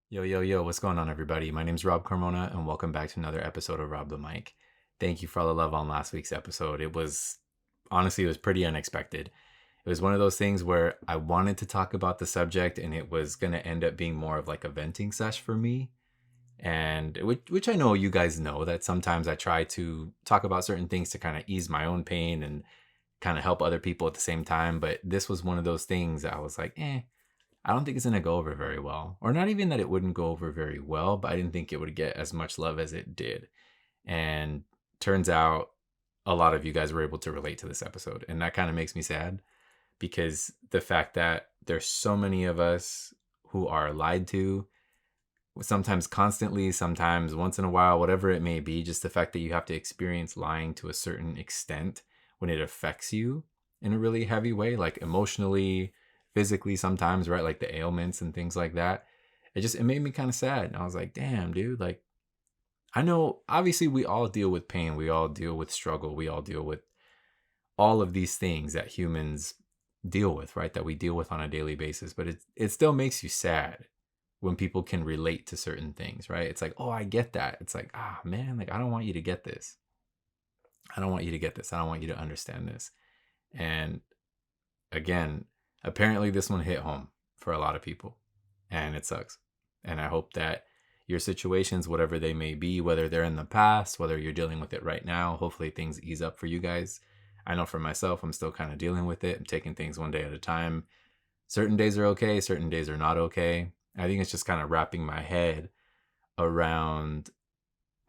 Yo, yo, yo, what's going on, everybody? My name's Rob Carmona, and welcome back to another episode of Rob the Mic. Thank you for all the love on last week's episode. It was pretty unexpected. It was one of those things where I wanted to talk about the subject, and it was going to end up being more of like a venting sesh for me. And which I know you guys know that sometimes I try to talk about certain things to kind of ease my own pain and kind of help other people at the same time. But this was one of those things that I was like, I don't think it's gonna go over very well. Or not even that it wouldn't go over very well, but I didn't think it would get as much love as it did. And turns out a lot of you guys were able to relate to this episode. And that kind of makes me sad because the fact that there's so many of us who are lied to, sometimes constantly, sometimes once in a while, whatever it may be, just the fact that you have to experience lying to a certain extent when it affects you in a really heavy way, like emotionally, physically sometimes, right? Like the ailments and things like that. It made me kind of sad. And I was like, damn, dude, like I know obviously we all deal with pain, we all deal with struggle, we all deal with all of these things that humans deal with, right? That we deal with on a daily basis. But it still makes you sad when people can relate to certain things, right? It's like, oh, I get that. It's like, ah, man, like I don't want you to get this. I don't want you to get this. I don't want you to understand this. And again, apparently this one hit home for a lot of people, and it sucks. And I hope that your situations, whatever they may be, whether they're in the past, whether you're dealing with it right now, hopefully things ease up for you guys. I know for myself, I'm still kind of dealing with it. I'm taking things one day at a time. Certain days are okay, certain days are not okay. I think it's just kind of wrapping my head around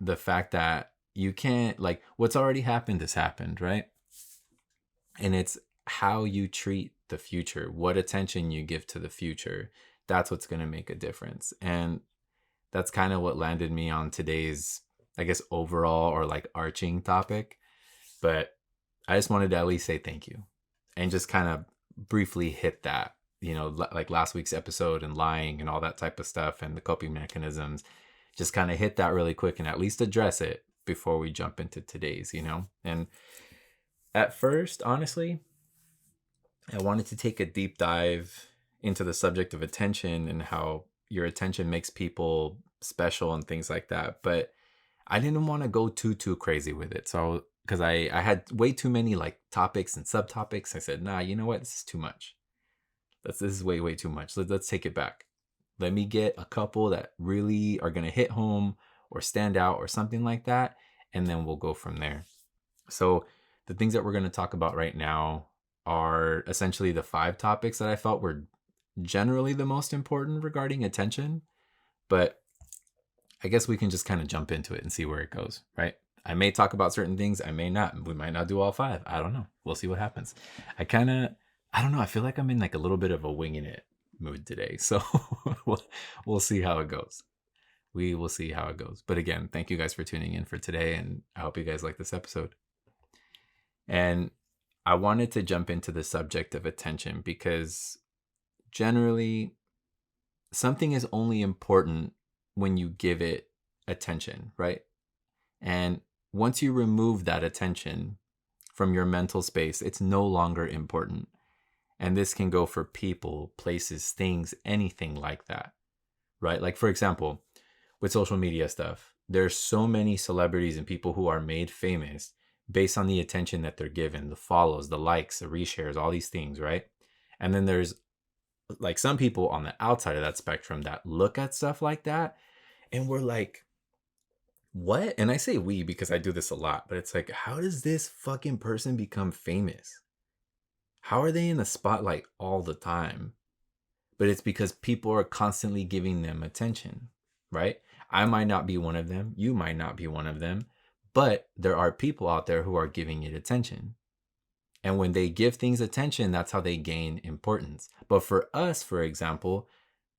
the fact that you can't, like, what's already happened has happened, right? And it's how you treat the future, what attention you give to the future. That's what's going to make a difference. And that's kind of what landed me on today's, I guess, overall or like arching topic. But I just wanted to at least say thank you and just kind of briefly hit that, like last week's episode and lying and all that type of stuff and the coping mechanisms. Just kind of hit that really quick and at least address it before we jump into today's. And at first, honestly, I wanted to take a deep dive into the subject of attention and how your attention makes people special and things like that. But I didn't want to go too crazy with it. So because I had way too many like topics and subtopics, I said, nah, you know what? This is too much. This is way too much. Let's take it back. Let me get a couple that really are gonna hit home or stand out or something like that, and then we'll go from there. So the things that we're gonna talk about right now are essentially the 5 topics that I felt were generally the most important regarding attention. But I guess we can just kind of jump into it and see where it goes, right? I may talk about certain things, I may not. We might not do all 5. I don't know. We'll see what happens. I don't know. I feel like I'm in like a little bit of a winging it mood today. So we'll see how it goes. We will see how it goes. But again, thank you guys for tuning in for today. And I hope you guys like this episode. And I wanted to jump into the subject of attention because generally something is only important when you give it attention, right? And once you remove that attention from your mental space, it's no longer important. And this can go for people, places, things, anything like that, right? Like, for example, with social media stuff, there's so many celebrities and people who are made famous based on the attention that they're given, the follows, the likes, the reshares, all these things, right? And then there's like some people on the outside of that spectrum that look at stuff like that and we're like, what? And I say we because I do this a lot, but it's like, how does this fucking person become famous? How are they in the spotlight all the time? But it's because people are constantly giving them attention, right? I might not be one of them. You might not be one of them. But there are people out there who are giving it attention. And when they give things attention, that's how they gain importance. But for us, for example,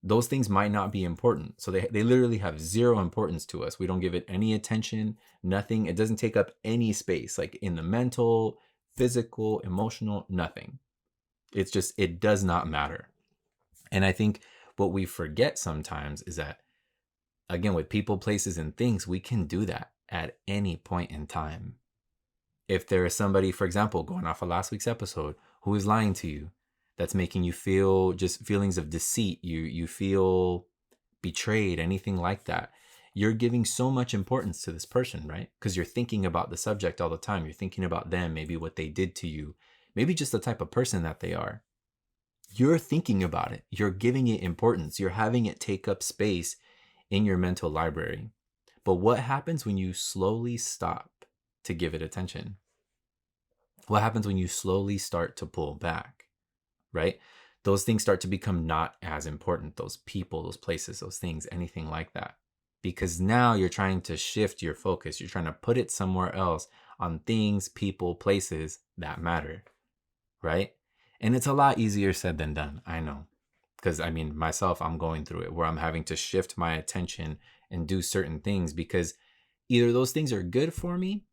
those things might not be important. So they literally have zero importance to us. We don't give it any attention, nothing. It doesn't take up any space, like in the mental, physical, emotional, nothing. It's just, it does not matter. And I think what we forget sometimes is that, again, with people, places, and things, we can do that at any point in time. If there is somebody, for example, going off of last week's episode, who is lying to you, that's making you feel just feelings of deceit, you feel betrayed, anything like that, you're giving so much importance to this person, right? Because you're thinking about the subject all the time. You're thinking about them, maybe what they did to you, maybe just the type of person that they are. You're thinking about it. You're giving it importance. You're having it take up space in your mental library. But what happens when you slowly stop to give it attention? What happens when you slowly start to pull back, right? Those things start to become not as important. Those people, those places, those things, anything like that. Because now you're trying to shift your focus. You're trying to put it somewhere else on things, people, places that matter, right? And it's a lot easier said than done. I know. Because I mean, myself, I'm going through it where I'm having to shift my attention and do certain things because either those things are good for me,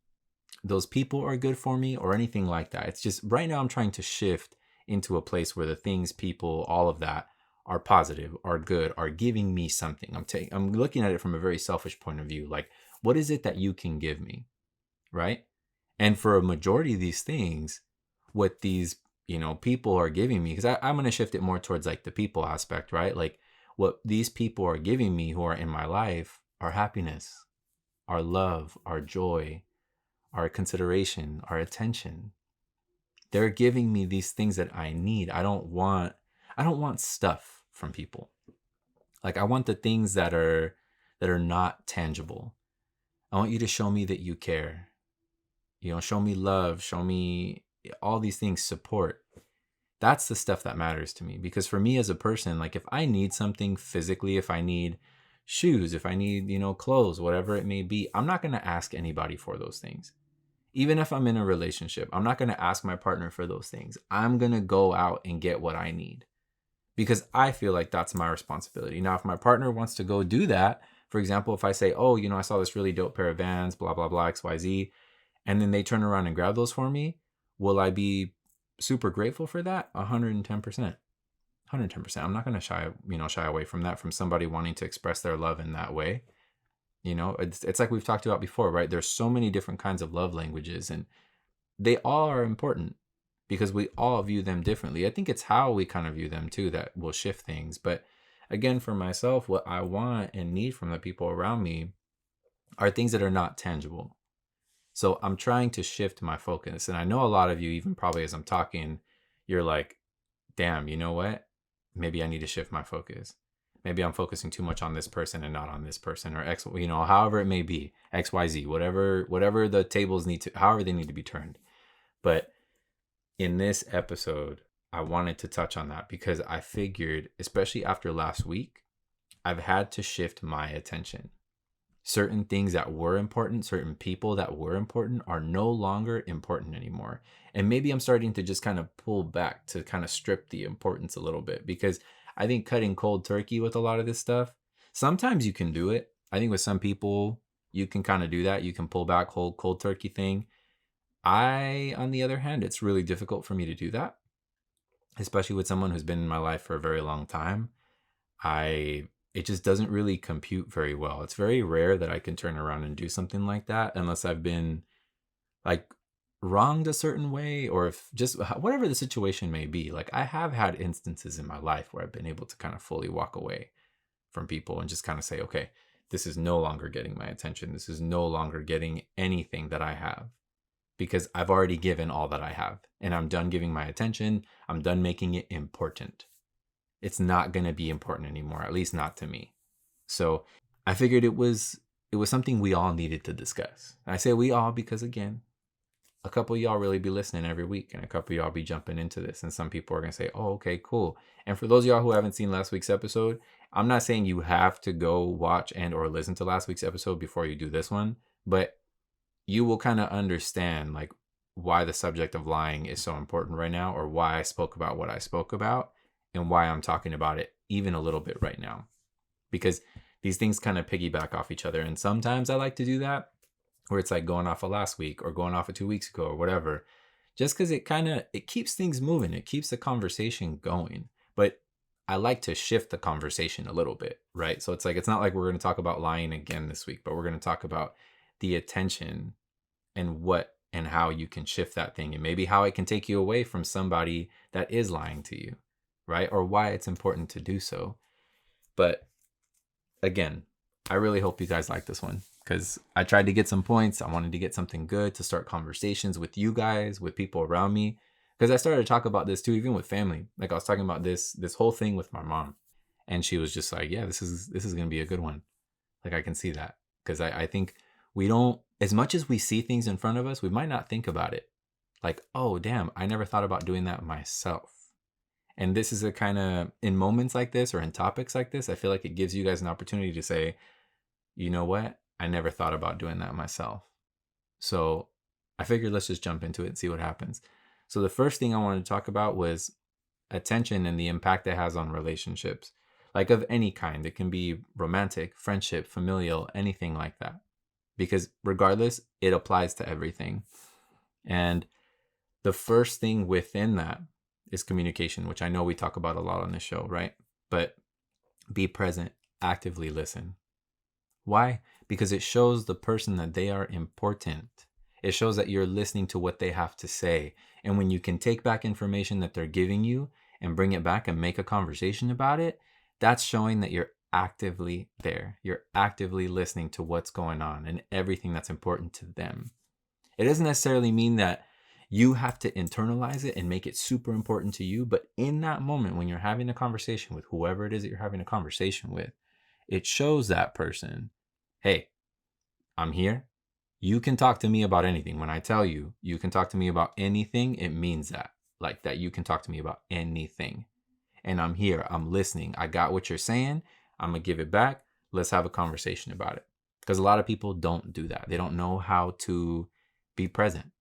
those people are good for me, or anything like that. It's just right now I'm trying to shift into a place where the things, people, all of that are positive, are good, are giving me something. I'm looking at it from a very selfish point of view. Like, what is it that you can give me? Right? And for a majority of these things, what these, people are giving me, because I'm going to shift it more towards like the people aspect, right? Like what these people are giving me who are in my life are happiness, our love, our joy, our consideration, our attention. They're giving me these things that I need. I don't want stuff from people. Like I want the things that are not tangible. I want you to show me that you care. Show me love, show me all these things, support. That's the stuff that matters to me. Because for me as a person, like if I need something physically, if I need shoes, if I need, clothes, whatever it may be, I'm not going to ask anybody for those things. Even if I'm in a relationship, I'm not going to ask my partner for those things. I'm going to go out and get what I need because I feel like that's my responsibility. Now, if my partner wants to go do that, for example, if I say, oh, I saw this really dope pair of Vans, blah, blah, blah, XYZ, and then they turn around and grab those for me, will I be super grateful for that? 110%. 110%. I'm not going to shy away from that, from somebody wanting to express their love in that way. It's like we've talked about before, right? There's so many different kinds of love languages and they all are important because we all view them differently. I think it's how we kind of view them too that will shift things. But again, for myself, what I want and need from the people around me are things that are not tangible. So I'm trying to shift my focus. And I know a lot of you, even probably as I'm talking, you're like, damn, you know what? Maybe I need to shift my focus. Maybe I'm focusing too much on this person and not on this person or X, however it may be, XYZ, whatever the tables however they need to be turned. But in this episode, I wanted to touch on that because I figured, especially after last week, I've had to shift my attention. Certain things that were important, certain people that were important are no longer important anymore. And maybe I'm starting to just kind of pull back to kind of strip the importance a little bit because I think cutting cold turkey with a lot of this stuff, sometimes you can do it. I think with some people, you can kind of do that. You can pull back, whole cold turkey thing. On the other hand, it's really difficult for me to do that, especially with someone who's been in my life for a very long time. It just doesn't really compute very well. It's very rare that I can turn around and do something like that unless I've been like wronged a certain way or if just whatever the situation may be. Like I have had instances in my life where I've been able to kind of fully walk away from people and just kind of say, okay, this is no longer getting my attention. This is no longer getting anything that I have because I've already given all that I have and I'm done giving my attention. I'm done making it important. It's not going to be important anymore, at least not to me. So I figured it was something we all needed to discuss. I say we all because again, a couple of y'all really be listening every week and a couple of y'all be jumping into this. And some people are going to say, oh, okay, cool. And for those of y'all who haven't seen last week's episode, I'm not saying you have to go watch and or listen to last week's episode before you do this one, but you will kind of understand like why the subject of lying is so important right now or why I spoke about what I spoke about and why I'm talking about it even a little bit right now. Because these things kind of piggyback off each other. And sometimes I like to do that where it's like going off of last week or going off of 2 weeks ago or whatever, just because it keeps things moving. It keeps the conversation going. But I like to shift the conversation a little bit, right? So it's like, it's not like we're going to talk about lying again this week, but we're going to talk about the attention and what and how you can shift that thing and maybe how it can take you away from somebody that is lying to you, right? Or why it's important to do so. But again, I really hope you guys like this one because I tried to get some points. I wanted to get something good to start conversations with you guys, with people around me. Because I started to talk about this too, even with family. Like I was talking about this whole thing with my mom, and she was just like, "Yeah, this is gonna be a good one." Like I can see that because I think we don't, as much as we see things in front of us, we might not think about it. Like, oh damn, I never thought about doing that myself. And this is a kind of, in moments like this or in topics like this, I feel like it gives you guys an opportunity to say, you know what? I never thought about doing that myself. So I figured let's just jump into it and see what happens. So the first thing I wanted to talk about was attention and the impact it has on relationships, like of any kind. It can be romantic, friendship, familial, anything like that. Because regardless, it applies to everything. And the first thing within that is communication, which I know we talk about a lot on this show, right? But be present, actively listen. Why? Because it shows the person that they are important. It shows that you're listening to what they have to say. And when you can take back information that they're giving you and bring it back and make a conversation about it, that's showing that you're actively there. You're actively listening to what's going on and everything that's important to them. It doesn't necessarily mean that you have to internalize it and make it super important to you. But in that moment, when you're having a conversation with whoever it is that you're having a conversation with, it shows that person, hey, I'm here. You can talk to me about anything. When I tell you, you can talk to me about anything, it means that. Like that, you can talk to me about anything. And I'm here. I'm listening. I got what you're saying. I'm going to give it back. Let's have a conversation about it. Because a lot of people don't do that. They don't know how to be present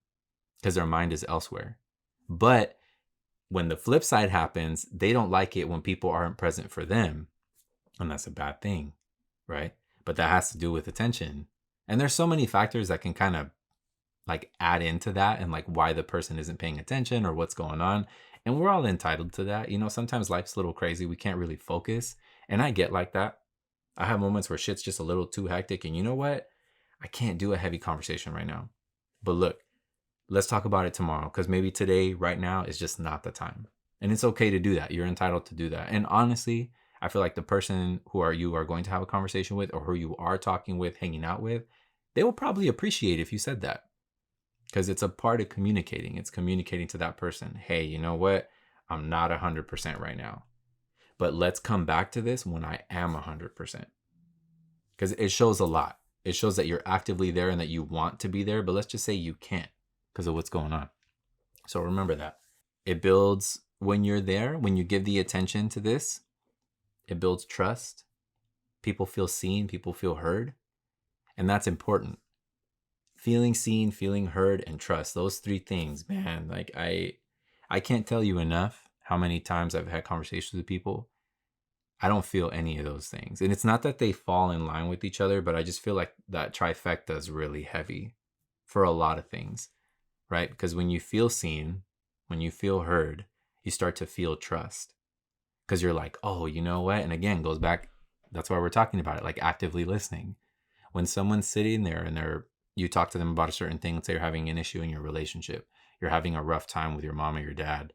because their mind is elsewhere. But when the flip side happens, they don't like it when people aren't present for them. And that's a bad thing, right? But that has to do with attention. And there's so many factors that can kind of like add into that and like why the person isn't paying attention or what's going on. And we're all entitled to that. You know, sometimes life's a little crazy. We can't really focus. And I get like that. I have moments where shit's just a little too hectic. And you know what? I can't do a heavy conversation right now. But look, let's talk about it tomorrow because maybe today, right now, is just not the time. And it's okay to do that. You're entitled to do that. And honestly, I feel like the person you are going to have a conversation with or who you are talking with, hanging out with, they will probably appreciate if you said that because it's a part of communicating. It's communicating to that person, hey, you know what? I'm not 100% right now, but let's come back to this when I am 100% because it shows a lot. It shows that you're actively there and that you want to be there, but let's just say you can't because of what's going on. So remember that. It builds, when you're there, when you give the attention to this, it builds trust. People feel seen, people feel heard. And that's important. Feeling seen, feeling heard, and trust. Those three things, man, like I can't tell you enough how many times I've had conversations with people. I don't feel any of those things. And it's not that they fall in line with each other, but I just feel like that trifecta is really heavy for a lot of things, right? Because when you feel seen, when you feel heard, you start to feel trust. Because you're like, oh, you know what? And again, goes back, that's why we're talking about it, like actively listening. When someone's sitting there and you talk to them about a certain thing, let's say you're having an issue in your relationship, you're having a rough time with your mom or your dad,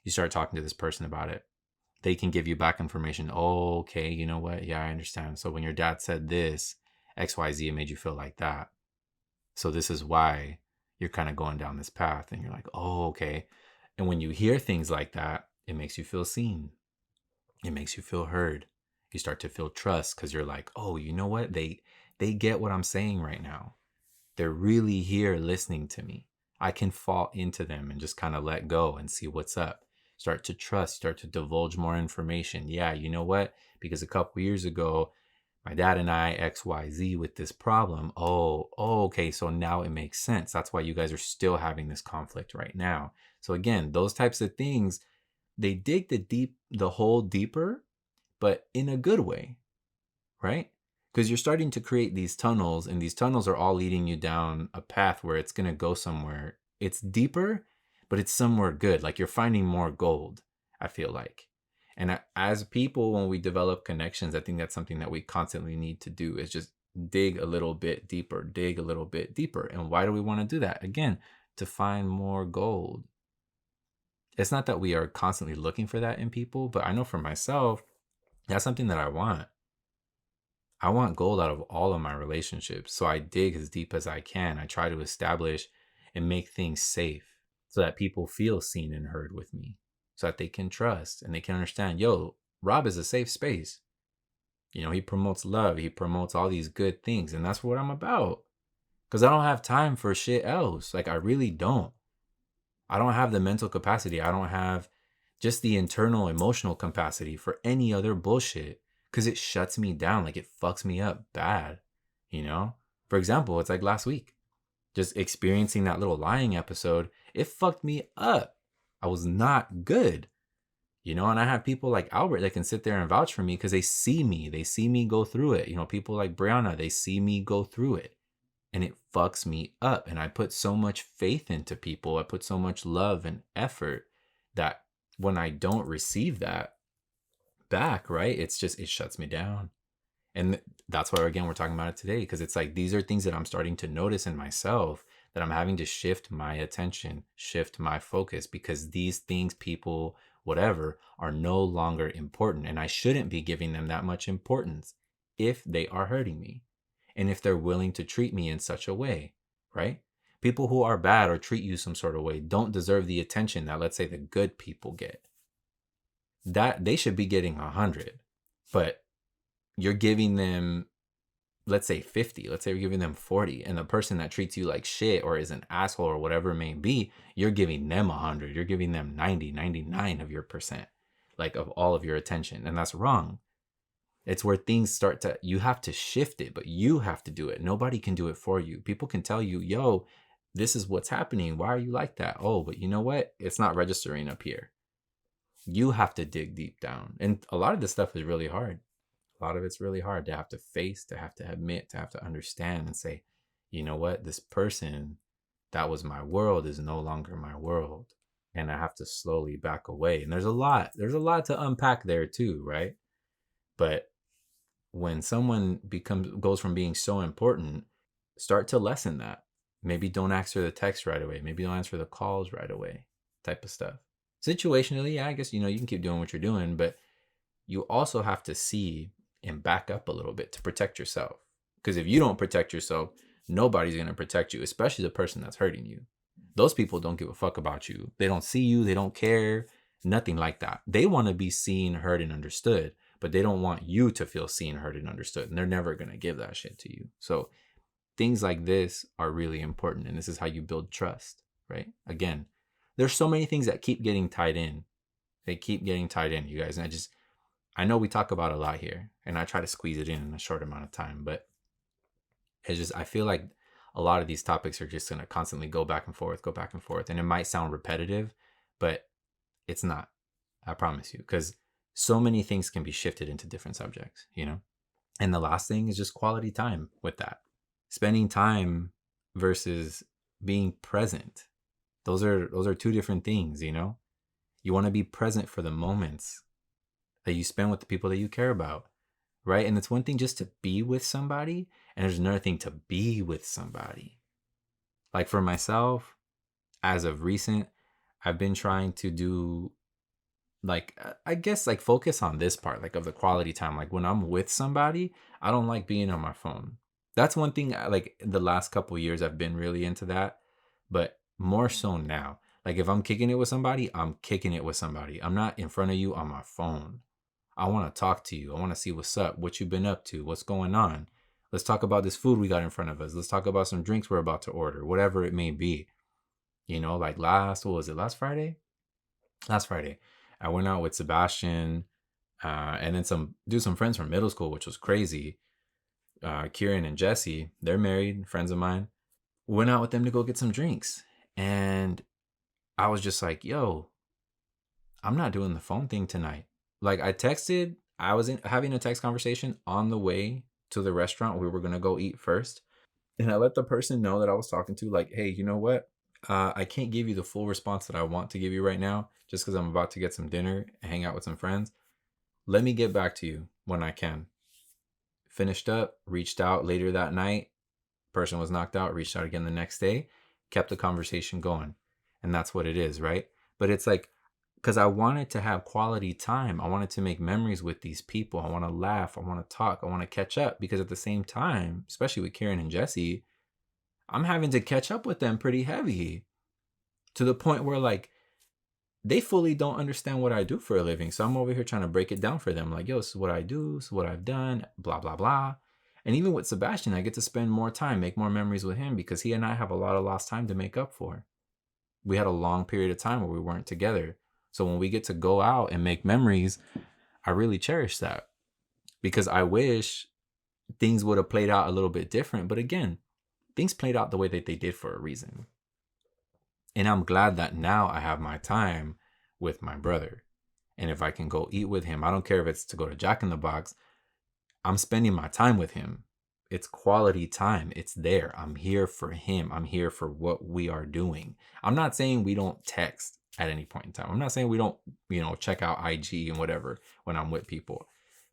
you start talking to this person about it. They can give you back information. Oh, okay, you know what? Yeah, I understand. So when your dad said this, XYZ, it made you feel like that. So this is why you're kind of going down this path. And you're like, oh, okay. And when you hear things like that, it makes you feel seen. It makes you feel heard. You start to feel trust because you're like, oh, you know what? They get what I'm saying right now. They're really here listening to me. I can fall into them and just kind of let go and see what's up. Start to trust, start to divulge more information. Yeah, you know what? Because a couple years ago, my dad and I, XYZ, with this problem. Oh, okay. So now it makes sense. That's why you guys are still having this conflict right now. So again, those types of things, they dig the hole deeper, but in a good way, right? Because you're starting to create these tunnels, and these tunnels are all leading you down a path where it's going to go somewhere. It's deeper, but it's somewhere good. Like you're finding more gold, I feel like. And as people, when we develop connections, I think that's something that we constantly need to do is just dig a little bit deeper, dig a little bit deeper. And why do we want to do that? Again, to find more gold. It's not that we are constantly looking for that in people, but I know for myself, that's something that I want. I want gold out of all of my relationships. So I dig as deep as I can. I try to establish and make things safe so that people feel seen and heard with me, so that they can trust and they can understand, yo, Rob is a safe space. You know, he promotes love, he promotes all these good things. And that's what I'm about. Because I don't have time for shit else. Like, I really don't. I don't have the mental capacity. I don't have just the internal emotional capacity for any other bullshit because it shuts me down. Like, it fucks me up bad, you know? For example, it's like last week, just experiencing that little lying episode, it fucked me up. I was not good, you know? And I have people like Albert that can sit there and vouch for me because they see me. They see me go through it. You know, people like Brianna, they see me go through it. And it fucks me up. And I put so much faith into people. I put so much love and effort that when I don't receive that back, right? It's just, it shuts me down. And that's why, again, we're talking about it today, because it's like these are things that I'm starting to notice in myself that I'm having to shift my attention, shift my focus, because these things, people, whatever, are no longer important. And I shouldn't be giving them that much importance if they are hurting me and if they're willing to treat me in such a way, right? People who are bad or treat you some sort of way don't deserve the attention that, let's say, the good people get. That they should be getting 100, but you're giving them, let's say 50, let's say you're giving them 40, and the person that treats you like shit or is an asshole or whatever it may be, you're giving them 100, you're giving them 90, 99 of your percent, like of all of your attention. And that's wrong. It's where things start to, you have to shift it, but you have to do it. Nobody can do it for you. People can tell you, yo, this is what's happening. Why are you like that? Oh, but you know what? It's not registering up here. You have to dig deep down. And a lot of this stuff is really hard. A lot of it's really hard to have to face, to have to admit, to have to understand and say, you know what? This person that was my world is no longer my world. And I have to slowly back away. And there's a lot to unpack there too, right? But when someone goes from being so important, start to lessen that. Maybe don't answer the text right away. Maybe don't answer the calls right away, type of stuff. Situationally, yeah, I guess, you know, you can keep doing what you're doing, but you also have to see and back up a little bit to protect yourself. Because if you don't protect yourself, nobody's going to protect you, especially the person that's hurting you. Those people don't give a fuck about you. They don't see you. They don't care. Nothing like that. They want to be seen, heard, and understood, but they don't want you to feel seen, heard, and understood. And they're never going to give that shit to you. So things like this are really important. And this is how you build trust, right? Again, there's so many things that keep getting tied in. They keep getting tied in, you guys. And I know we talk about a lot here, and I try to squeeze it in a short amount of time, but it's just, I feel like a lot of these topics are just going to constantly go back and forth. And it might sound repetitive, but it's not. I promise you, because so many things can be shifted into different subjects, you know? And the last thing is just quality time with that. Spending time versus being present. Those are two different things, you know? You want to be present for the moments that you spend with the people that you care about, right? And it's one thing just to be with somebody, and there's another thing to be with somebody. Like for myself, as of recent, I've been trying to do, like, I guess, like, focus on this part, like, of the quality time. Like, when I'm with somebody, I don't like being on my phone. That's one thing, like, the last couple of years, I've been really into that, but more so now. Like, if I'm kicking it with somebody, I'm kicking it with somebody. I'm not in front of you on my phone. I want to talk to you. I want to see what's up, what you've been up to, what's going on. Let's talk about this food we got in front of us. Let's talk about some drinks we're about to order, whatever it may be. You know, like last Friday? Last Friday, I went out with Sebastian and then some friends from middle school, which was crazy. Kieran and Jesse, they're married, friends of mine. Went out with them to go get some drinks. And I was just like, yo, I'm not doing the phone thing tonight. Like, I was having a text conversation on the way to the restaurant we were going to go eat first. And I let the person know that I was talking to, like, hey, you know what? I can't give you the full response that I want to give you right now, just because I'm about to get some dinner and hang out with some friends. Let me get back to you when I can. Finished up, reached out later that night. Person was knocked out, reached out again the next day, kept the conversation going. And that's what it is, right? But it's like, because I wanted to have quality time. I wanted to make memories with these people. I want to laugh. I want to talk. I want to catch up, because at the same time, especially with Karen and Jesse, I'm having to catch up with them pretty heavy, to the point where like they fully don't understand what I do for a living. So I'm over here trying to break it down for them. Like, yo, this is what I do, this is what I've done, blah, blah, blah. And even with Sebastian, I get to spend more time, make more memories with him, because he and I have a lot of lost time to make up for. We had a long period of time where we weren't together. So when we get to go out and make memories, I really cherish that, because I wish things would have played out a little bit different. But again, things played out the way that they did for a reason. And I'm glad that now I have my time with my brother. And if I can go eat with him, I don't care if it's to go to Jack in the Box, I'm spending my time with him. It's quality time. It's there. I'm here for him. I'm here for what we are doing. I'm not saying we don't text at any point in time. I'm not saying we don't, check out IG and whatever when I'm with people.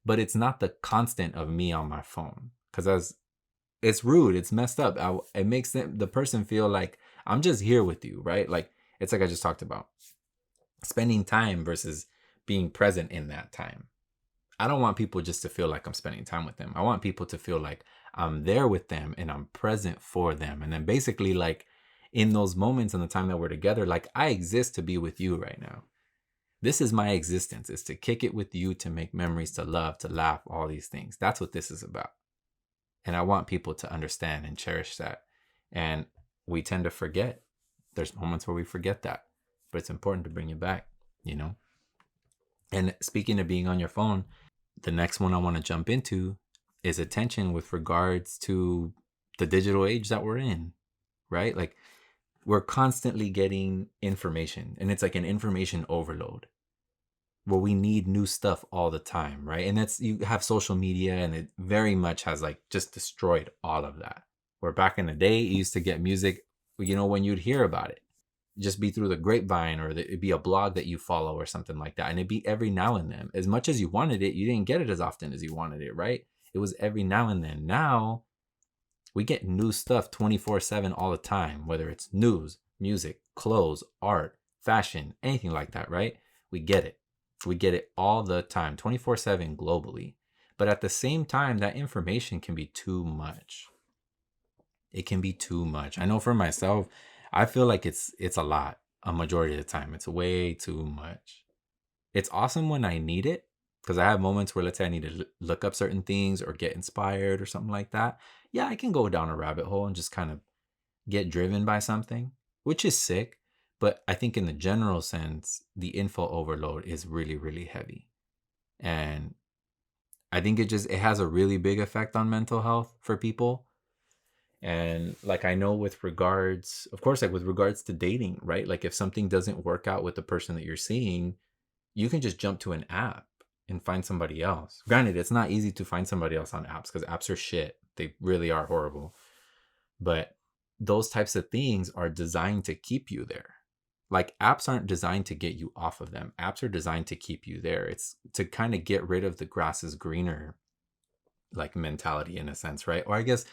But it's not the constant of me on my phone. Because it's rude. It's messed up. It makes the person feel like I'm just here with you, right? Like, it's like I just talked about. Spending time versus being present in that time. I don't want people just to feel like I'm spending time with them. I want people to feel like I'm there with them and I'm present for them. And then basically, like, in those moments and the time that we're together, like, I exist to be with you right now. This is my existence, is to kick it with you, to make memories, to love, to laugh, all these things. That's what this is about. And I want people to understand and cherish that. And we tend to forget. There's moments where we forget that. But it's important to bring you back, And speaking of being on your phone, the next one I want to jump into is attention with regards to the digital age that we're in, right? Like, we're constantly getting information, and it's like an information overload where we need new stuff all the time, right? And you have social media, and it very much has like just destroyed all of that. Where back in the day, you used to get music, when you'd hear about it, just be through the grapevine, or it'd be a blog that you follow or something like that. And it'd be every now and then. As much as you wanted it, you didn't get it as often as you wanted it, right? It was every now and then. Now, we get new stuff 24/7 all the time, whether it's news, music, clothes, art, fashion, anything like that, right? We get it. We get it all the time, 24/7 globally. But at the same time, that information can be too much. It can be too much. I know for myself, I feel like it's a lot. A majority of the time, it's way too much. It's awesome when I need it, because I have moments where, let's say, I need to look up certain things or get inspired or something like that. Yeah, I can go down a rabbit hole and just kind of get driven by something, which is sick. But I think in the general sense, the info overload is really, really heavy. And I think it has a really big effect on mental health for people. And like, I know with regards, of course, like with regards to dating, right? Like, if something doesn't work out with the person that you're seeing, you can just jump to an app and find somebody else. Granted, it's not easy to find somebody else on apps, because apps are shit. They really are horrible. But those types of things are designed to keep you there. Like, apps aren't designed to get you off of them. Apps are designed to keep you there. It's to kind of get rid of the grass is greener, like, mentality, in a sense, right? Or I guess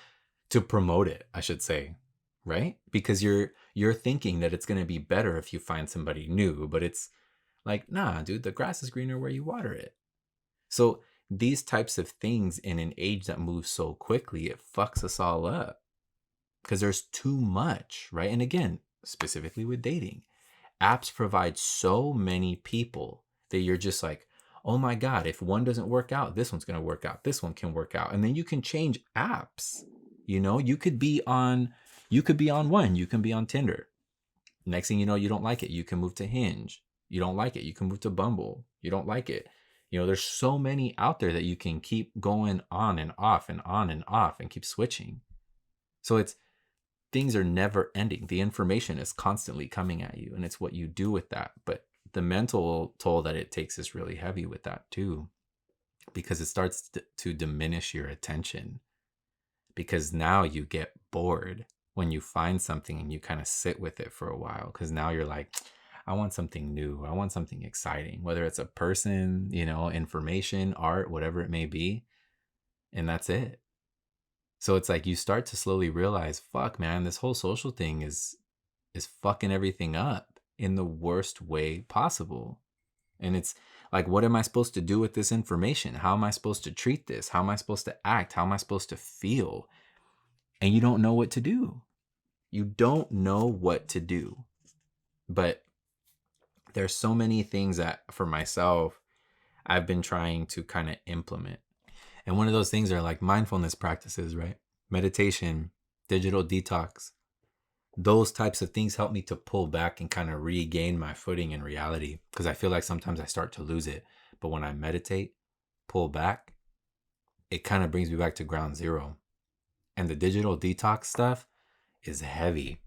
to promote it, I should say, right? Because you're thinking that it's going to be better if you find somebody new, but it's like, nah, dude, the grass is greener where you water it. So these types of things, in an age that moves so quickly, it fucks us all up, because there's too much, right? And again, specifically with dating, apps provide so many people that you're just like, oh my God, if one doesn't work out, this one's going to work out. This one can work out. And then you can change apps. You could be on one, you can be on Tinder. Next thing you know, you don't like it, you can move to Hinge. You don't like it, you can move to Bumble. You don't like it. There's so many out there that you can keep going on and off and on and off and keep switching. So things are never ending. The information is constantly coming at you, and it's what you do with that. But the mental toll that it takes is really heavy with that too, because it starts to diminish your attention. Because now you get bored when you find something and you kind of sit with it for a while, because now you're like, I want something new. I want something exciting, whether it's a person, information, art, whatever it may be. And that's it. So it's like you start to slowly realize, fuck, man, this whole social thing is fucking everything up. in the worst way possible. And it's like, what am I supposed to do with this information? How am I supposed to treat this? How am I supposed to act? How am I supposed to feel? And you don't know what to do. You don't know what to do. But there's so many things that for myself, I've been trying to kind of implement. And one of those things are like mindfulness practices, right? Meditation, digital detox. Those types of things help me to pull back and kind of regain my footing in reality, because I feel like sometimes I start to lose it. But when I meditate, pull back, it kind of brings me back to ground zero. And the digital detox stuff is heavy.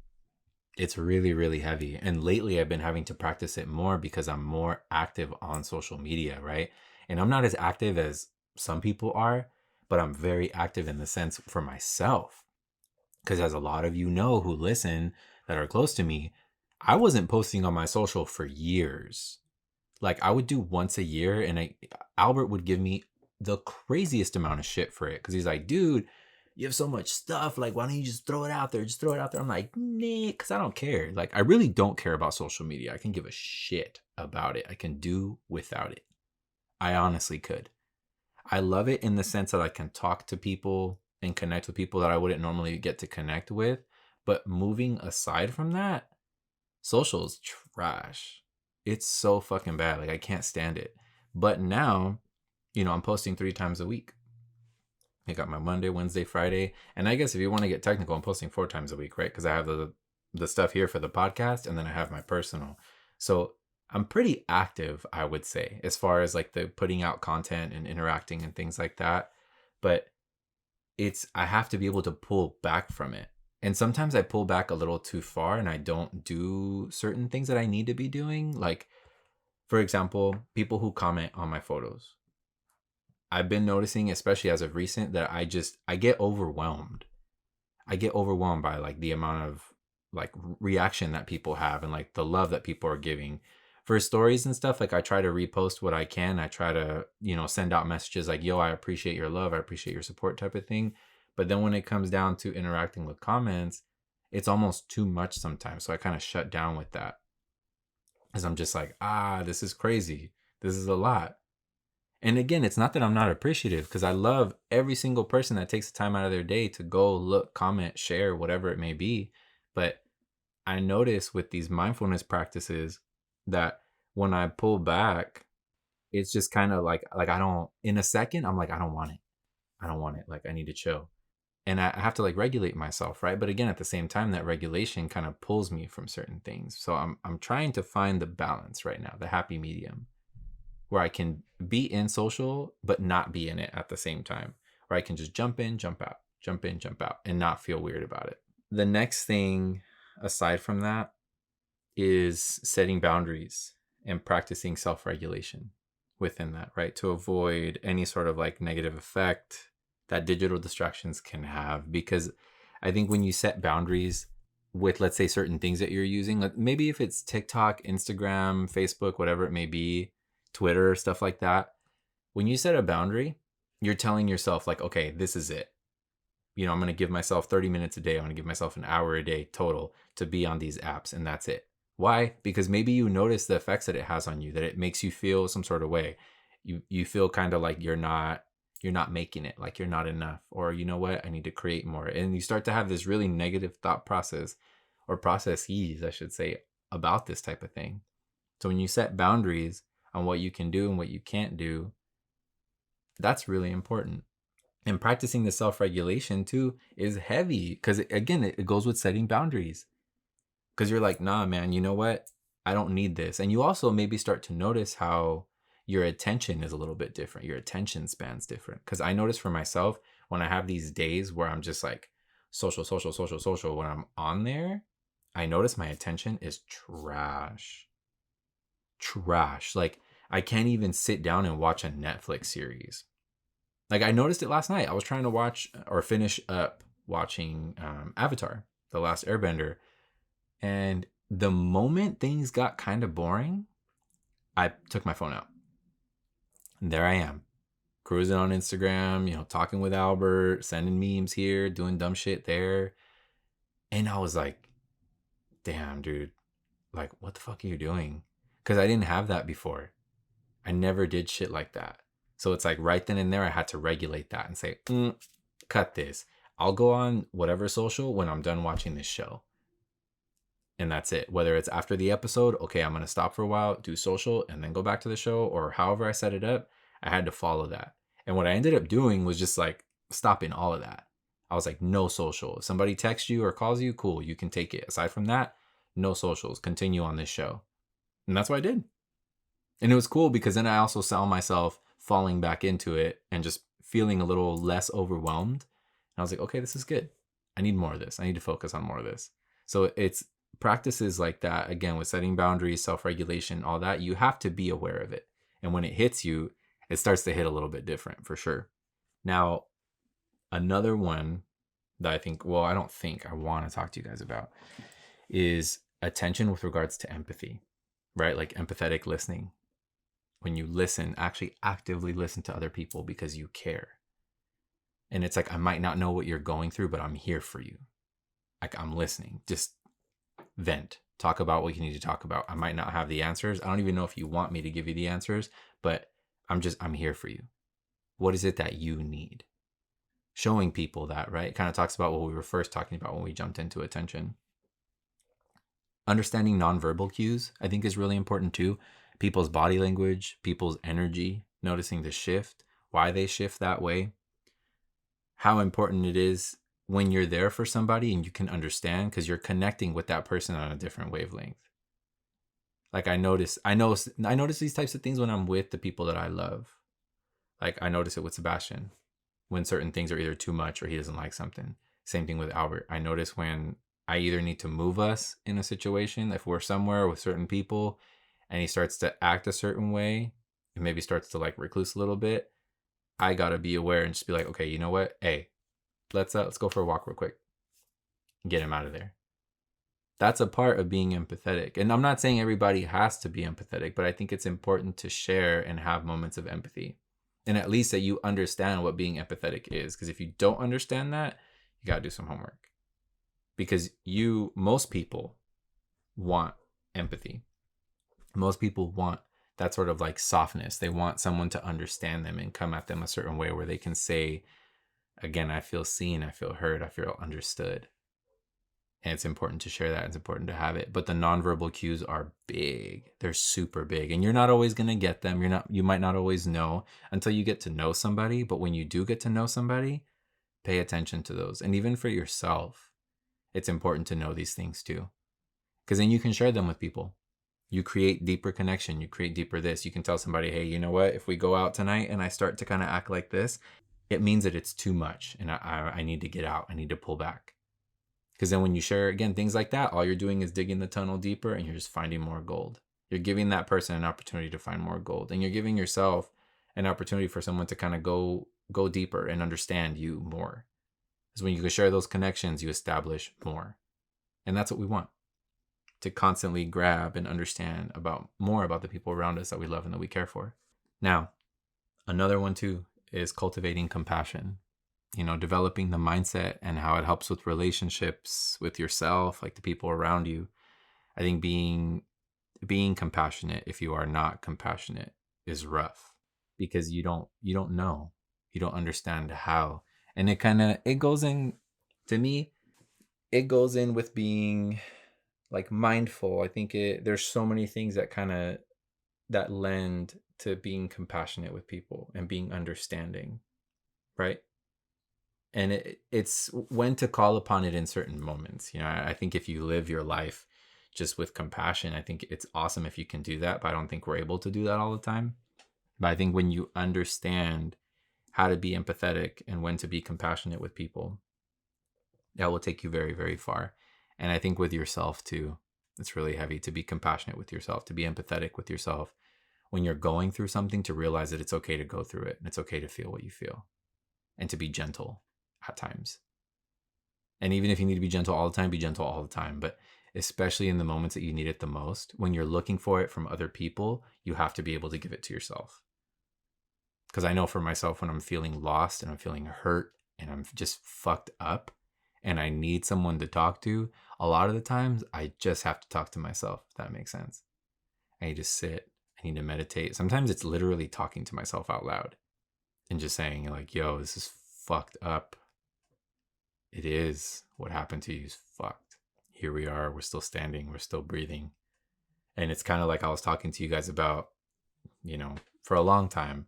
It's really, really heavy. And lately I've been having to practice it more because I'm more active on social media, right? And I'm not as active as some people are, but I'm very active in the sense for myself. Because as a lot of you know who listen that are close to me, I wasn't posting on my social for years. Like I would do once a year, and Albert would give me the craziest amount of shit for it, because he's like, dude, you have so much stuff. Like, why don't you just throw it out there? Just throw it out there. I'm like, nah, because I don't care. Like, I really don't care about social media. I can give a shit about it. I can do without it. I honestly could. I love it in the sense that I can talk to people and connect with people that I wouldn't normally get to connect with. But moving aside from that, social is trash. It's so fucking bad. Like, I can't stand it. But now, I'm posting 3 times a week. I got my Monday, Wednesday, Friday. And I guess if you want to get technical, I'm posting 4 times a week, right? Because I have the stuff here for the podcast, and then I have my personal. So I'm pretty active, I would say, as far as like the putting out content and interacting and things like that. But I have to be able to pull back from it. And sometimes I pull back a little too far and I don't do certain things that I need to be doing. Like, for example, people who comment on my photos. I've been noticing, especially as of recent, that I get overwhelmed. I get overwhelmed by like the amount of like reaction that people have and like the love that people are giving for stories and stuff. Like I try to repost what I can. I try to, send out messages like, yo, I appreciate your love. I appreciate your support type of thing. But then when it comes down to interacting with comments, it's almost too much sometimes. So I kind of shut down with that, because I'm just like, this is crazy. This is a lot. And again, it's not that I'm not appreciative, because I love every single person that takes the time out of their day to go look, comment, share, whatever it may be. But I notice with these mindfulness practices that when I pull back, it's just kind of like I don't, in a second, I'm like, I don't want it. I don't want it. Like I need to chill. And I have to like regulate myself, right? But again, at the same time, that regulation kind of pulls me from certain things. So I'm trying to find the balance right now, the happy medium, where I can be in social, but not be in it at the same time, where I can just jump in, jump out, jump in, jump out, and not feel weird about it. The next thing, aside from that, is setting boundaries and practicing self-regulation within that, right? To avoid any sort of like negative effect that digital distractions can have. Because I think when you set boundaries with, let's say, certain things that you're using, like maybe if it's TikTok, Instagram, Facebook, whatever it may be, Twitter, stuff like that, when you set a boundary, you're telling yourself like, okay, this is it. I'm going to give myself 30 minutes a day. I'm going to give myself an hour a day total to be on these apps, and that's it. Why? Because maybe you notice the effects that it has on you, that it makes you feel some sort of way. You feel kind of like you're not making it, like you're not enough, or you know what, I need to create more. And you start to have this really negative thought process, or processes, I should say, about this type of thing. So when you set boundaries on what you can do and what you can't do, that's really important. And practicing the self-regulation too is heavy, because again, it goes with setting boundaries. Because you're like, nah, man, you know what? I don't need this. And you also maybe start to notice how your attention is a little bit different. Your attention span's different. Because I notice for myself, when I have these days where I'm just like social, when I'm on there, I notice my attention is trash. Like I can't even sit down and watch a Netflix series. Like I noticed it last night. I was trying to watch or finish up watching Avatar, The Last Airbender. And the moment things got kind of boring, I took my phone out. And there I am, cruising on Instagram, talking with Albert, sending memes here, doing dumb shit there. And I was like, damn, dude, like, what the fuck are you doing? Because I didn't have that before. I never did shit like that. So it's like right then and there, I had to regulate that and say, cut this. I'll go on whatever social when I'm done watching this show. And that's it. Whether it's after the episode, okay, I'm going to stop for a while, do social, and then go back to the show, or however I set it up, I had to follow that. And what I ended up doing was just like stopping all of that. I was like, no social. If somebody texts you or calls you, cool, you can take it. Aside from that, no socials. Continue on this show. And that's what I did. And it was cool because then I also saw myself falling back into it and just feeling a little less overwhelmed. And I was like, okay, this is good. I need more of this. I need to focus on more of this. So it's practices like that, again, with setting boundaries, self-regulation, all that, you have to be aware of it. And when it hits you, it starts to hit a little bit different for sure. Now, another one that I want to talk to you guys about is attention with regards to empathy, right? Like empathetic listening. When you listen, actually actively listen to other people because you care. And it's like, I might not know what you're going through, but I'm here for you. Like, I'm listening. Just vent. Talk about what you need to talk about. I might not have the answers. I don't even know if you want me to give you the answers, but I'm here for you. What is it that you need? Showing people that, right? It kind of talks about what we were first talking about when we jumped into attention. Understanding nonverbal cues, I think, is really important too. People's body language, people's energy, noticing the shift, why they shift that way, how important it is when you're there for somebody and you can understand because you're connecting with that person on a different wavelength. Like I notice these types of things when I'm with the people that I love. Like I notice it with Sebastian when certain things are either too much or he doesn't like something. Same thing with Albert. I notice when I either need to move us in a situation, if we're somewhere with certain people and he starts to act a certain way and maybe starts to like recluse a little bit, I gotta be aware and just be like, okay, you know what? Hey, let's go for a walk real quick. Get him out of there. That's a part of being empathetic. And I'm not saying everybody has to be empathetic, but I think it's important to share and have moments of empathy. And at least that you understand what being empathetic is. Because if you don't understand that, you gotta do some homework. Because most people want empathy. Most people want that sort of like softness. They want someone to understand them and come at them a certain way where they can say, again, I feel seen, I feel heard, I feel understood. And it's important to share that. It's important to have it. But the nonverbal cues are big. They're super big. And you're not always going to get them. You might not always know until you get to know somebody. But when you do get to know somebody, pay attention to those. And even for yourself, it's important to know these things too. Because then you can share them with people. You create deeper connection. You create deeper this. You can tell somebody, hey, you know what? If we go out tonight and I start to kind of act like this, it means that it's too much and I need to get out. I need to pull back. Because then when you share, again, things like that, all you're doing is digging the tunnel deeper and you're just finding more gold. You're giving that person an opportunity to find more gold. And you're giving yourself an opportunity for someone to kind of go deeper and understand you more. Because when you can share those connections, you establish more. And that's what we want. To constantly grab and understand more about the people around us that we love and that we care for. Now, another one too is cultivating compassion. Developing the mindset and how it helps with relationships with yourself, like the people around you. I think being compassionate, if you are not compassionate, is rough because you don't know, you don't understand how. And it goes in, to me, it goes in with being like mindful. I think there's so many things that lend to being compassionate with people and being understanding, right? And it's when to call upon it in certain moments. I think if you live your life just with compassion, I think it's awesome if you can do that, but I don't think we're able to do that all the time. But I think when you understand how to be empathetic and when to be compassionate with people, that will take you very, very far. And I think with yourself too, it's really heavy to be compassionate with yourself, to be empathetic with yourself when you're going through something, to realize that it's okay to go through it and it's okay to feel what you feel and to be gentle at times. And even if you need to be gentle all the time, be gentle all the time. But especially in the moments that you need it the most, when you're looking for it from other people, you have to be able to give it to yourself. Because I know for myself, when I'm feeling lost and I'm feeling hurt and I'm just fucked up, and I need someone to talk to, a lot of the times I just have to talk to myself, if that makes sense. I need to sit, I need to meditate. Sometimes it's literally talking to myself out loud and just saying, like, yo, this is fucked up. It is. What happened to you is fucked. Here we are. We're still standing. We're still breathing. And it's kind of like I was talking to you guys about, for a long time,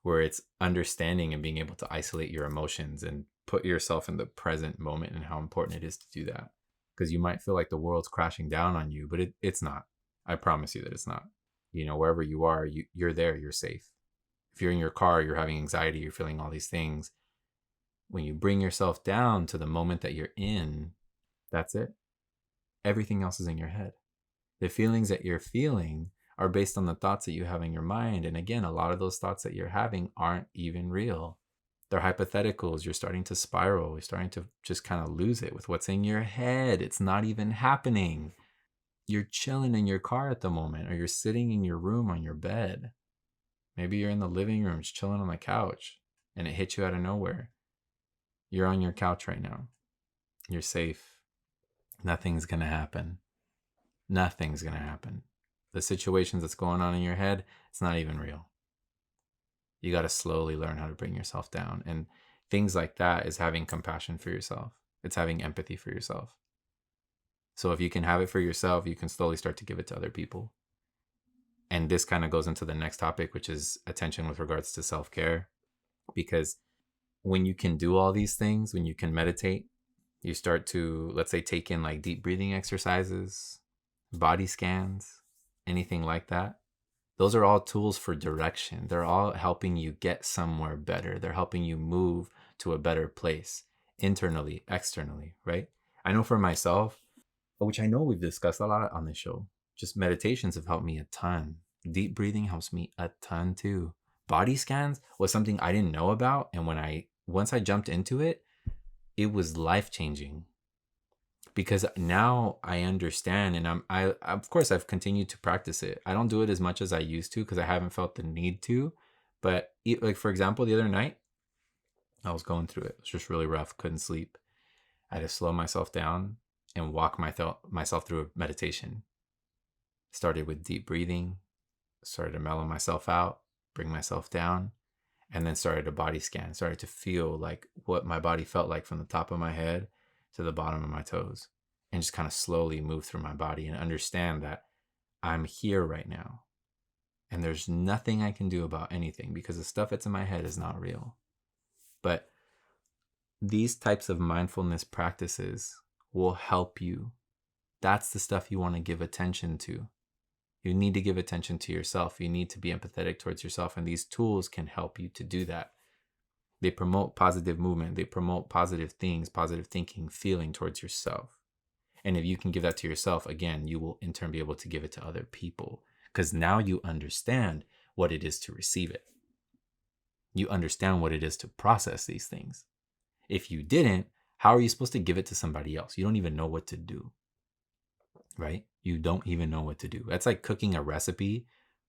where it's understanding and being able to isolate your emotions and put yourself in the present moment and how important it is to do that. Because you might feel like the world's crashing down on you, but it's not. I promise you that it's not. Wherever you are, you're there, you're safe. If you're in your car, you're having anxiety, you're feeling all these things. When you bring yourself down to the moment that you're in, that's it. Everything else is in your head. The feelings that you're feeling are based on the thoughts that you have in your mind. And again, a lot of those thoughts that you're having aren't even real. They're hypotheticals. You're starting to spiral. You're starting to just kind of lose it with what's in your head. It's not even happening. You're chilling in your car at the moment, or you're sitting in your room on your bed. Maybe you're in the living room, just chilling on the couch, and it hits you out of nowhere. You're on your couch right now. You're safe. Nothing's going to happen. Nothing's going to happen. The situations that's going on in your head, it's not even real. You got to slowly learn how to bring yourself down. And things like that is having compassion for yourself. It's having empathy for yourself. So if you can have it for yourself, you can slowly start to give it to other people. And this kind of goes into the next topic, which is attention with regards to self-care. Because when you can do all these things, when you can meditate, you start to, let's say, take in like deep breathing exercises, body scans, anything like that. Those are all tools for direction. They're all helping you get somewhere better. They're helping you move to a better place, internally, externally, right? I know for myself, which I know we've discussed a lot on this show, just meditations have helped me a ton. Deep breathing helps me a ton too. Body scans was something I didn't know about. And once I jumped into it, it was life-changing. Because now I understand, and I of course I've continued to practice it. I don't do it as much as I used to because I haven't felt the need to. But like for example, the other night I was going through it. It was just really rough. Couldn't sleep. I had to slow myself down and walk myself through a meditation. Started with deep breathing. Started to mellow myself out, bring myself down, and then started a body scan. Started to feel like what my body felt like from the top of my head to the bottom of my toes, and just kind of slowly move through my body and understand that I'm here right now. And there's nothing I can do about anything because the stuff that's in my head is not real. But these types of mindfulness practices will help you. That's the stuff you want to give attention to. You need to give attention to yourself. You need to be empathetic towards yourself. And these tools can help you to do that. They promote positive movement. They promote positive things, positive thinking, feeling towards yourself. And if you can give that to yourself, again, you will in turn be able to give it to other people. Because now you understand what it is to receive it. You understand what it is to process these things. If you didn't, how are you supposed to give it to somebody else? You don't even know what to do. Right? You don't even know what to do. That's like cooking a recipe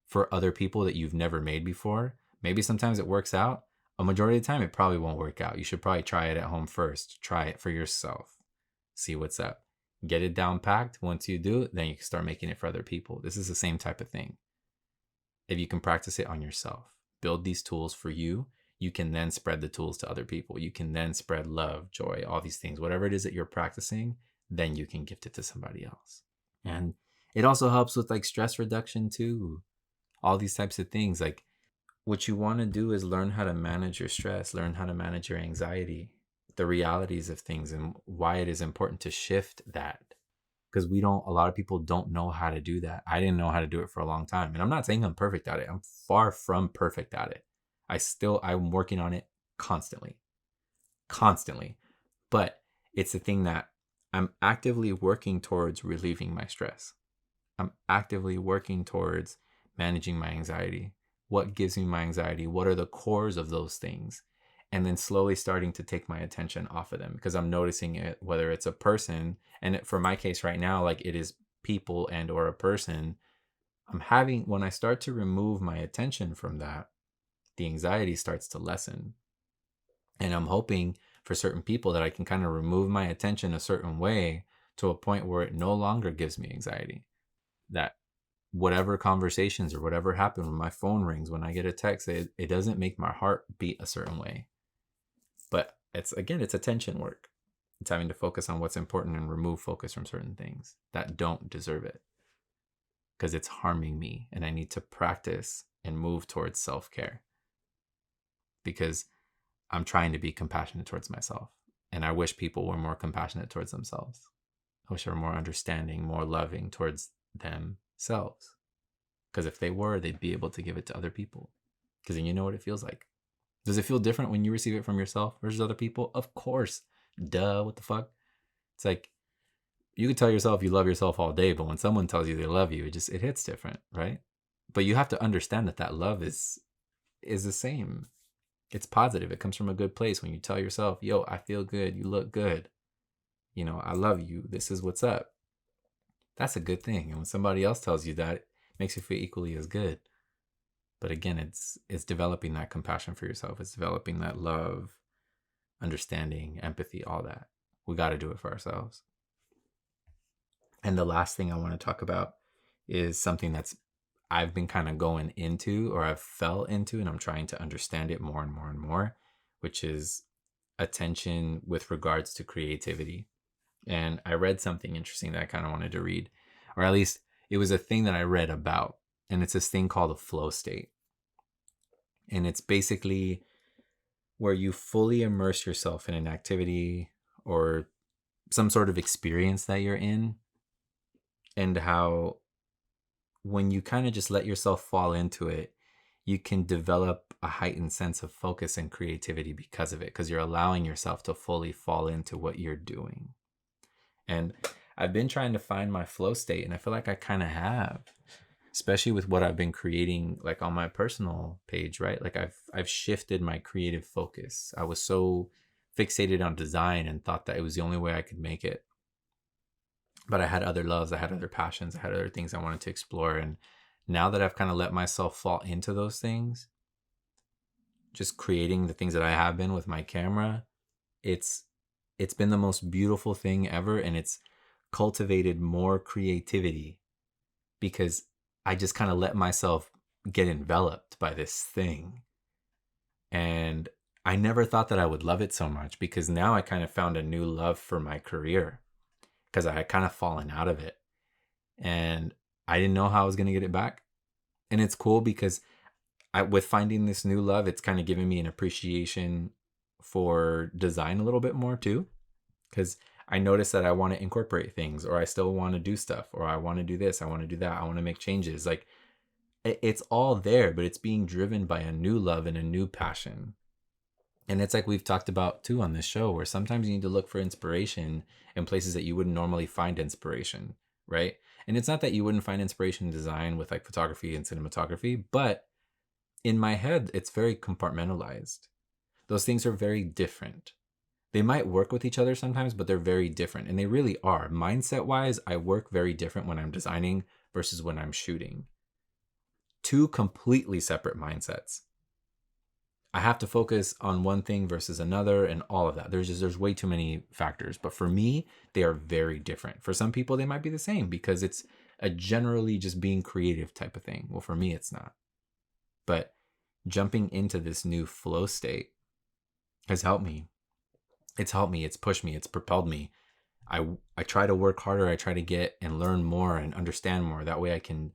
for other people that you've never made before. Maybe sometimes it works out. A majority of the time, it probably won't work out. You should probably try it at home first. Try it for yourself. See what's up. Get it down packed. Once you do, then you can start making it for other people. This is the same type of thing. If you can practice it on yourself, build these tools for you, you can then spread the tools to other people. You can then spread love, joy, all these things. Whatever it is that you're practicing, then you can gift it to somebody else. And it also helps with like stress reduction too. All these types of things. Like what you want to do is learn how to manage your stress, learn how to manage your anxiety, the realities of things and why it is important to shift that. Because a lot of people don't know how to do that. I didn't know how to do it for a long time. And I'm not saying I'm perfect at it. I'm far from perfect at it. I'm working on it constantly. But it's the thing that I'm actively working towards relieving my stress. I'm actively working towards managing my anxiety. What gives me my anxiety? What are the cores of those things? And then slowly starting to take my attention off of them because I'm noticing it, whether it's a person, and for my case right now, like it is people and or a person. When I start to remove my attention from that, the anxiety starts to lessen. And I'm hoping for certain people that I can kind of remove my attention a certain way to a point where it no longer gives me anxiety. That whatever conversations or whatever happen when my phone rings, when I get a text, it doesn't make my heart beat a certain way. But it's attention work. It's having to focus on what's important and remove focus from certain things that don't deserve it, because it's harming me, and I need to practice and move towards self-care, because I'm trying to be compassionate towards myself. And I wish people were more compassionate towards themselves. I wish they were more understanding, more loving towards themselves. Because if they were, they'd be able to give it to other people. Because then you know what it feels like. Does it feel different when you receive it from yourself versus other people? Of course. Duh, what the fuck? It's like, you can tell yourself you love yourself all day, but when someone tells you they love you, it hits different, right? But you have to understand that love is the same. It's positive. It comes from a good place. When you tell yourself, yo, I feel good, you look good, I love you, this is what's up. That's a good thing. And when somebody else tells you that, it makes you feel equally as good. But again, it's developing that compassion for yourself. It's developing that love, understanding, empathy, all that. We got to do it for ourselves. And the last thing I want to talk about is something I've been kind of going into, or I've fell into, and I'm trying to understand it more and more and more, which is attention with regards to creativity. And I read something interesting that I kind of wanted to read, or at least it was a thing that I read about, and it's this thing called a flow state. And it's basically where you fully immerse yourself in an activity or some sort of experience that you're in, and how when you kind of just let yourself fall into it, you can develop a heightened sense of focus and creativity because of it, because you're allowing yourself to fully fall into what you're doing. And I've been trying to find my flow state, and I feel like I kind of have, especially with what I've been creating, like on my personal page, right? Like I've shifted my creative focus. I was so fixated on design and thought that it was the only way I could make it. But I had other loves, I had other passions, I had other things I wanted to explore. And now that I've kind of let myself fall into those things, just creating the things that I have been with my camera, it's been the most beautiful thing ever. And it's cultivated more creativity because I just kind of let myself get enveloped by this thing. And I never thought that I would love it so much, because now I kind of found a new love for my career, because I had kind of fallen out of it and I didn't know how I was going to get it back. And it's cool because with finding this new love, it's kind of giving me an appreciation for design a little bit more too, because I notice that I want to incorporate things, or I still want to do stuff, or I want to do this, I want to do that, I want to make changes. Like it's all there, but it's being driven by a new love and a new passion. And it's like we've talked about too on this show, where sometimes you need to look for inspiration in places that you wouldn't normally find inspiration, right? And it's not that you wouldn't find inspiration in design with like photography and cinematography, but in my head, it's very compartmentalized. Those things are very different. They might work with each other sometimes, but they're very different. And they really are. Mindset wise, I work very different when I'm designing versus when I'm shooting. Two completely separate mindsets. I have to focus on one thing versus another and all of that. There's way too many factors. But for me, they are very different. For some people, they might be the same because it's a generally just being creative type of thing. Well, for me, it's not. But jumping into this new flow state has helped me. It's helped me. It's pushed me. It's propelled me. I try to work harder. I try to get and learn more and understand more. That way I can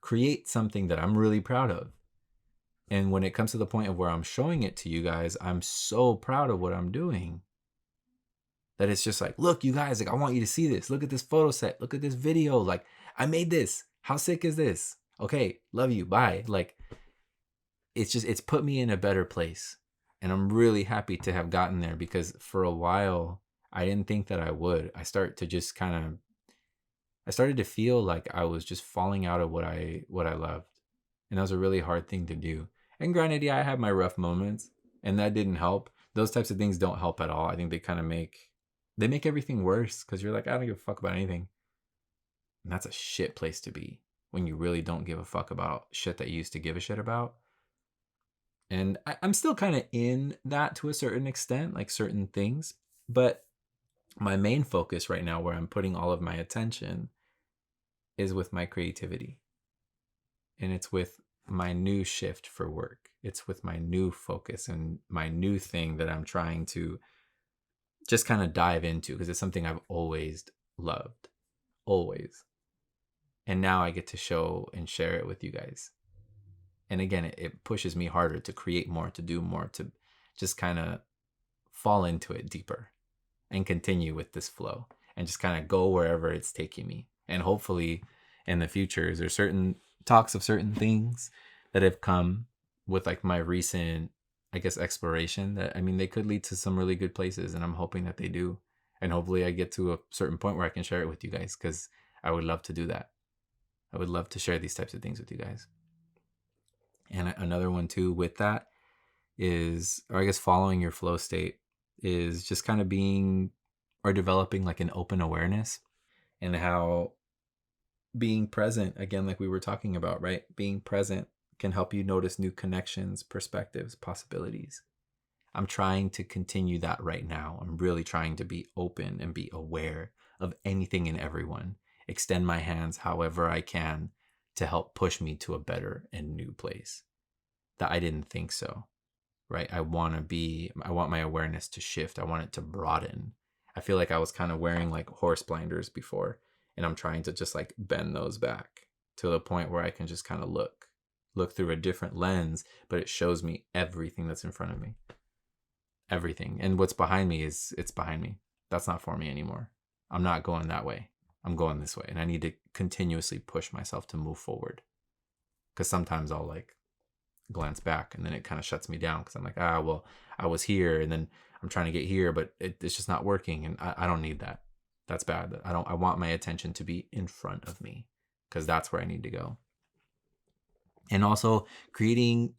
create something that I'm really proud of. And when it comes to the point of where I'm showing it to you guys, I'm so proud of what I'm doing that it's just like, look, you guys, like, I want you to see this. Look at this photo set. Look at this video. Like, I made this. How sick is this? Okay, love you. Bye. Like, it's put me in a better place. And I'm really happy to have gotten there, because for a while, I didn't think that I would. I started to feel like I was just falling out of what I loved. And that was a really hard thing to do. And granted, yeah, I had my rough moments, and that didn't help. Those types of things don't help at all. I think they kind of make everything worse, because you're like, I don't give a fuck about anything. And that's a shit place to be, when you really don't give a fuck about shit that you used to give a shit about. And I'm still kind of in that to a certain extent, like certain things. But my main focus right now, where I'm putting all of my attention, is with my creativity. And it's with my new shift for work. It's with my new focus and my new thing that I'm trying to just kind of dive into because it's something I've always loved, always. And now I get to show and share it with you guys. And again, it pushes me harder to create more, to do more, to just kind of fall into it deeper and continue with this flow and just kind of go wherever it's taking me. And hopefully in the future, there's certain talks of certain things that have come with like my recent, I guess, exploration that, I mean, they could lead to some really good places, and I'm hoping that they do. And hopefully I get to a certain point where I can share it with you guys, because I would love to do that. I would love to share these types of things with you guys. And another one too with that is, or I guess following your flow state, is just kind of being or developing like an open awareness, and how being present, again, like we were talking about, right? Being present can help you notice new connections, perspectives, possibilities. I'm trying to continue that right now. I'm really trying to be open and be aware of anything and everyone. Extend my hands however I can to help push me to a better and new place that I didn't think so, right? I want my awareness to shift. I want it to broaden. I feel like I was kind of wearing like horse blinders before, and I'm trying to just like bend those back to the point where I can just kind of look through a different lens, but it shows me everything that's in front of me. Everything. And what's behind me it's behind me. That's not for me anymore. I'm not going that way. I'm going this way. And I need to continuously push myself to move forward. Because sometimes I'll like glance back and then it kind of shuts me down, because I'm like, well, I was here and then I'm trying to get here, but it's just not working. And I don't need that. That's bad. I want my attention to be in front of me, because that's where I need to go. And also putting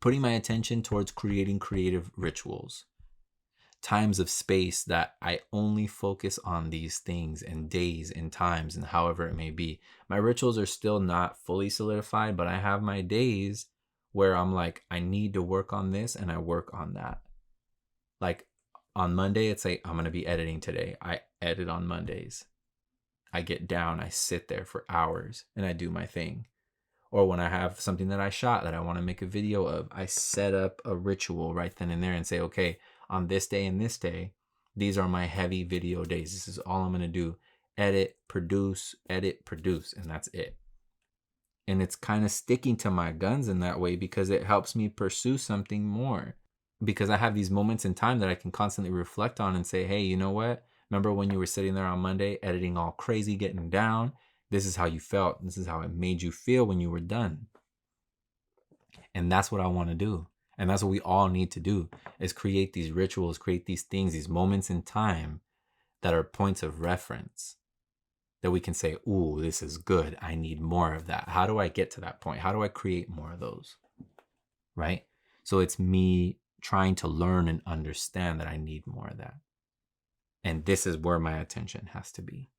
my attention towards creating creative rituals, times of space that I only focus on these things, and days and times and however it may be. My rituals are still not fully solidified, but I have my days where I'm like, I need to work on this, and I work on that. Like on Monday, it's like, I'm going to be editing today. I edit on Mondays. I get down, I sit there for hours and I do my thing. Or when I have something that I shot that I want to make a video of, I set up a ritual right then and there and say, okay, on this day and this day, these are my heavy video days. This is all I'm going to do. Edit, produce, and that's it. And it's kind of sticking to my guns in that way, because it helps me pursue something more. Because I have these moments in time that I can constantly reflect on and say, hey, you know what? Remember when you were sitting there on Monday, editing all crazy, getting down? This is how you felt. This is how it made you feel when you were done. And that's what I want to do. And that's what we all need to do, is create these rituals, create these things, these moments in time that are points of reference that we can say, ooh, this is good. I need more of that. How do I get to that point? How do I create more of those? Right? So it's me trying to learn and understand that I need more of that. And this is where my attention has to be,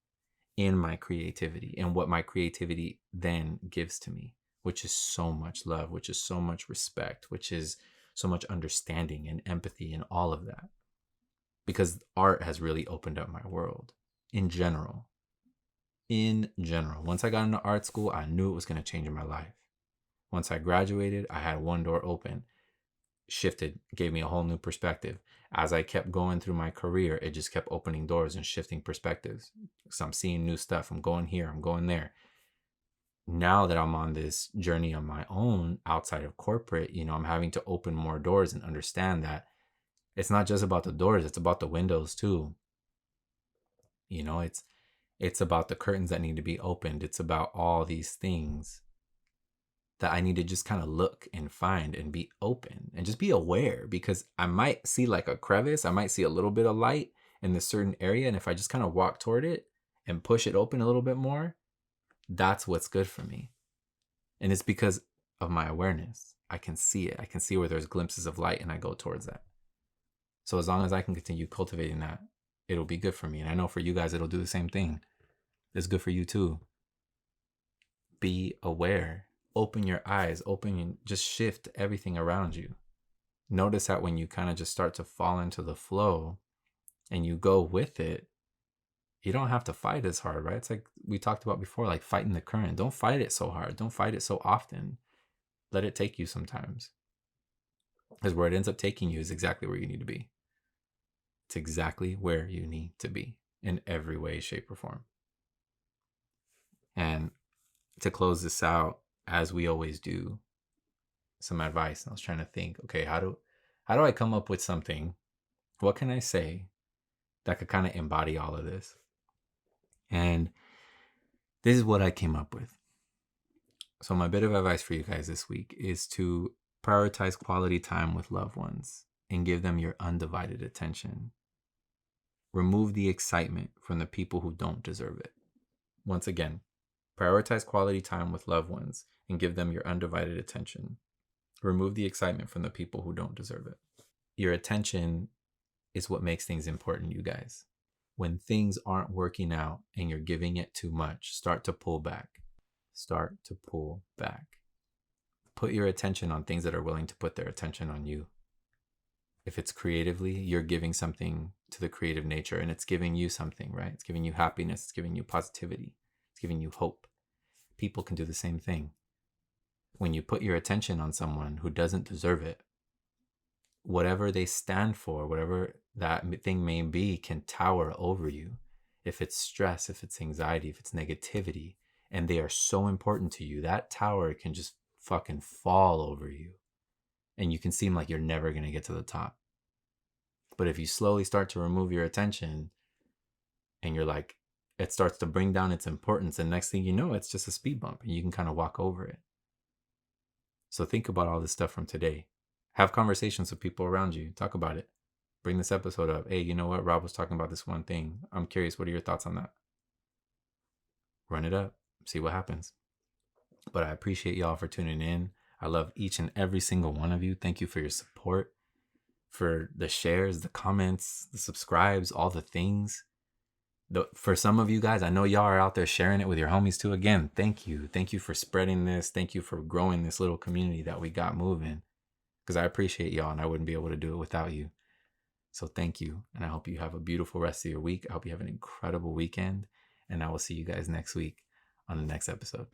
in my creativity, and what my creativity then gives to me, which is so much love, which is so much respect, which is so much understanding and empathy and all of that. Because art has really opened up my world in general. Once I got into art school, I knew it was going to change my life. Once I graduated, I had one door open, shifted, gave me a whole new perspective. As I kept going through my career, it just kept opening doors and shifting perspectives. So I'm seeing new stuff. I'm going here, I'm going there. Now that I'm on this journey on my own outside of corporate, I'm having to open more doors and understand that it's not just about the doors, it's about the windows too. It's about the curtains that need to be opened. It's about all these things that I need to just kind of look and find and be open and just be aware, because I might see like a crevice. I might see a little bit of light in this certain area. And if I just kind of walk toward it and push it open a little bit more, that's what's good for me. And it's because of my awareness. I can see it. I can see where there's glimpses of light, and I go towards that. So as long as I can continue cultivating that, it'll be good for me. And I know for you guys, it'll do the same thing. It's good for you too. Be aware. open your eyes, just shift everything around you. Notice that when you kind of just start to fall into the flow and you go with it, you don't have to fight as hard, right? It's like we talked about before, like fighting the current. Don't fight it so hard. Don't fight it so often. Let it take you sometimes. Because where it ends up taking you is exactly where you need to be. It's exactly where you need to be in every way, shape, or form. And to close this out, as we always do, some advice. I was trying to think, okay, how do I come up with something? What can I say that could kind of embody all of this? And this is what I came up with. So my bit of advice for you guys this week is to prioritize quality time with loved ones and give them your undivided attention. Remove the excitement from the people who don't deserve it. Once again, prioritize quality time with loved ones and give them your undivided attention. Remove the excitement from the people who don't deserve it. Your attention is what makes things important, you guys. When things aren't working out and you're giving it too much, start to pull back. Start to pull back. Put your attention on things that are willing to put their attention on you. If it's creatively, you're giving something to the creative nature and it's giving you something, right? It's giving you happiness. It's giving you positivity. It's giving you hope. People can do the same thing. When you put your attention on someone who doesn't deserve it, whatever they stand for, whatever that thing may be, can tower over you. If it's stress, if it's anxiety, if it's negativity, and they are so important to you, that tower can just fucking fall over you. And you can seem like you're never going to get to the top. But if you slowly start to remove your attention and you're like, it starts to bring down its importance, and next thing you know, it's just a speed bump and you can kind of walk over it. So think about all this stuff from today. Have conversations with people around you. Talk about it. Bring this episode up. Hey, you know what? Rob was talking about this one thing. I'm curious. What are your thoughts on that? Run it up. See what happens. But I appreciate y'all for tuning in. I love each and every single one of you. Thank you for your support, for the shares, the comments, the subscribes, all the things. For some of you guys, I know y'all are out there sharing it with your homies too. Again, thank you. Thank you for spreading this. Thank you for growing this little community that we got moving. Because I appreciate y'all and I wouldn't be able to do it without you. So thank you. And I hope you have a beautiful rest of your week. I hope you have an incredible weekend. And I will see you guys next week on the next episode.